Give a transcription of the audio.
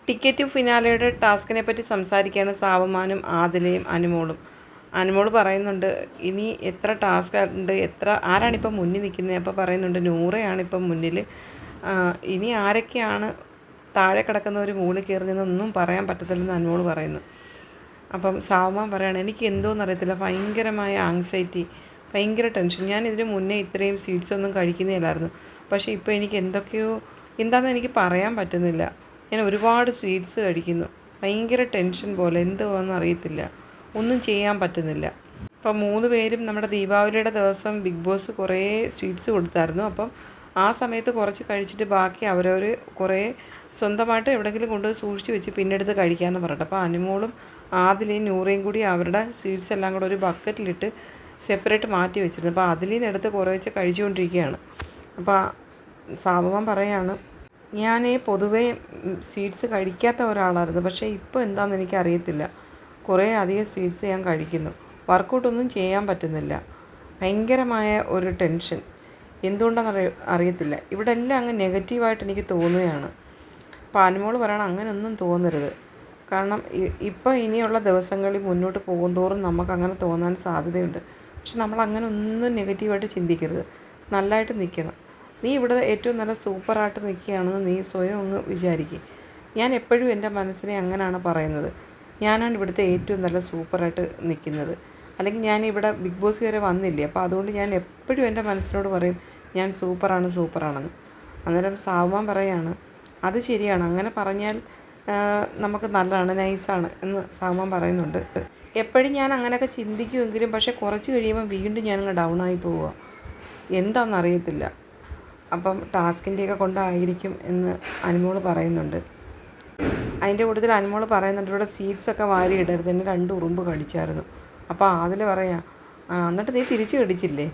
Ticket ഫിനാലയുടെ ടാസ്കിനെ പറ്റി സംസാരിക്കുകയാണ് സാവമാനും ആദിലയും അനുമോളും. അനുമോൾ പറയുന്നുണ്ട് ഇനി എത്ര ടാസ്ക് ഉണ്ട്, ആരാണിപ്പം മുന്നിൽ നിൽക്കുന്നത്. അപ്പോൾ പറയുന്നുണ്ട് നൂറയാണിപ്പം മുന്നിൽ. ഇനി ആരൊക്കെയാണ് താഴെ കിടക്കുന്ന ഒരു മൂല കയറുന്നതെന്നൊന്നും പറയാൻ പറ്റത്തില്ലെന്ന് അനുമോൾ പറയുന്നു. അപ്പം സാവമാൻ പറയുകയാണ് എനിക്ക് എന്തോന്നറിയത്തില്ല, ഭയങ്കരമായ ആങ്സൈറ്റി, ഭയങ്കര ടെൻഷൻ. ഞാൻ ഇതിന് മുന്നേ ഇത്രയും സ്വീറ്റ്സ് ഒന്നും കഴിക്കുന്നില്ലായിരുന്നു. പക്ഷേ ഇപ്പോൾ എനിക്ക് എന്തൊക്കെയോ എന്താണെന്ന് എനിക്ക് പറയാൻ പറ്റുന്നില്ല. ഞാൻ ഒരുപാട് സ്വീറ്റ്സ് കഴിക്കുന്നു, ഭയങ്കര ടെൻഷൻ പോലെ, എന്തുവാണെന്ന് അറിയത്തില്ല, ഒന്നും ചെയ്യാൻ പറ്റുന്നില്ല. അപ്പം 3 പേരും നമ്മുടെ ദീപാവലിയുടെ ദിവസം ബിഗ് ബോസ് കുറേ സ്വീറ്റ്സ് കൊടുത്തായിരുന്നു. അപ്പം ആ സമയത്ത് കുറച്ച് കഴിച്ചിട്ട് ബാക്കി അവരവർ കുറേ സ്വന്തമായിട്ട് എവിടെയെങ്കിലും കൊണ്ട് സൂക്ഷിച്ച് വെച്ച് പിന്നെടുത്ത് കഴിക്കാമെന്ന് പറഞ്ഞിട്ട്, അപ്പോൾ അനുമോളും ആദിലയും നൂറയും കൂടി അവരുടെ സ്വീറ്റ്സ് എല്ലാം കൂടെ ഒരു ബക്കറ്റിലിട്ട് സെപ്പറേറ്റ് മാറ്റി വെച്ചിരുന്നു. അപ്പോൾ അതിൽ നിന്ന് എടുത്ത് കുറേ വെച്ച് കഴിച്ചുകൊണ്ടിരിക്കുകയാണ്. അപ്പോൾ സാബുമാൻ പറയാണ് ഞാൻ പൊതുവേ സ്വീറ്റ്സ് കഴിക്കാത്ത ഒരാളായിരുന്നു, പക്ഷേ ഇപ്പോൾ എന്താണെന്ന് എനിക്കറിയത്തില്ല, കുറേ അധികം സ്വീറ്റ്സ് ഞാൻ കഴിക്കുന്നു, വർക്കൗട്ടൊന്നും ചെയ്യാൻ പറ്റുന്നില്ല, ഭയങ്കരമായ ഒരു ടെൻഷൻ, എന്തുകൊണ്ടാണെന്ന് അറിയത്തില്ല, ഇവിടെ എല്ലാം അങ്ങ് നെഗറ്റീവായിട്ട് എനിക്ക് തോന്നുകയാണ്. അപ്പോൾ അനുമോൾ പറയണം അങ്ങനെയൊന്നും തോന്നരുത്, കാരണം ഇപ്പോൾ ഇനിയുള്ള ദിവസങ്ങളിൽ മുന്നോട്ട് പോകുന്തോറും നമുക്കങ്ങനെ തോന്നാൻ സാധ്യതയുണ്ട്. പക്ഷെ നമ്മൾ അങ്ങനെ ഒന്നും നെഗറ്റീവായിട്ട് ചിന്തിക്കരുത്, നല്ലതായിട്ട് നിൽക്കണം. നീ ഇവിടെ ഏറ്റവും നല്ല സൂപ്പറായിട്ട് നിൽക്കുകയാണെന്ന് നീ സ്വയം അങ്ങ് വിചാരിക്കുക. ഞാൻ എപ്പോഴും എൻ്റെ മനസ്സിനെ അങ്ങനെയാണ് പറയുന്നത്, ഞാനാണ് ഇവിടുത്തെ ഏറ്റവും നല്ല സൂപ്പറായിട്ട് നിൽക്കുന്നത്, അല്ലെങ്കിൽ ഞാൻ ഇവിടെ ബിഗ് ബോസ് വരെ വന്നില്ലേ, അപ്പോൾ അതുകൊണ്ട് ഞാൻ എപ്പോഴും എൻ്റെ മനസ്സിനോട് പറയും ഞാൻ സൂപ്പറാണെന്ന്. അന്നേരം സാവമാൻ പറയാണ് അത് ശരിയാണ്, അങ്ങനെ പറഞ്ഞാൽ നമുക്ക് നല്ലതാണ്, നൈസാണ് എന്ന് സാവമാൻ പറയുന്നുണ്ട്. എപ്പോഴും ഞാൻ അങ്ങനെയൊക്കെ ചിന്തിക്കുമെങ്കിലും പക്ഷേ കുറച്ച് കഴിയുമ്പോൾ വീണ്ടും ഞാനങ്ങ് ഡൗൺ ആയി പോവുക, എന്താണെന്നറിയത്തില്ല. അപ്പം ടാസ്കിൻ്റെയൊക്കെ കൊണ്ടായിരിക്കും എന്ന് അനുമോൾ പറയുന്നുണ്ട്. അതിൻ്റെ കൂട്ടത്തിൽ അനുമോൾ പറയുന്നുണ്ട് ഇവിടെ സീഡ്സൊക്കെ വാരി ഇടരുത്, എന്നെ 2 ഉറുമ്പ് കടിച്ചായിരുന്നു. അപ്പോൾ അതിൽ പറയാം എന്നിട്ട് നീ തിരിച്ച് കടിച്ചില്ലേ.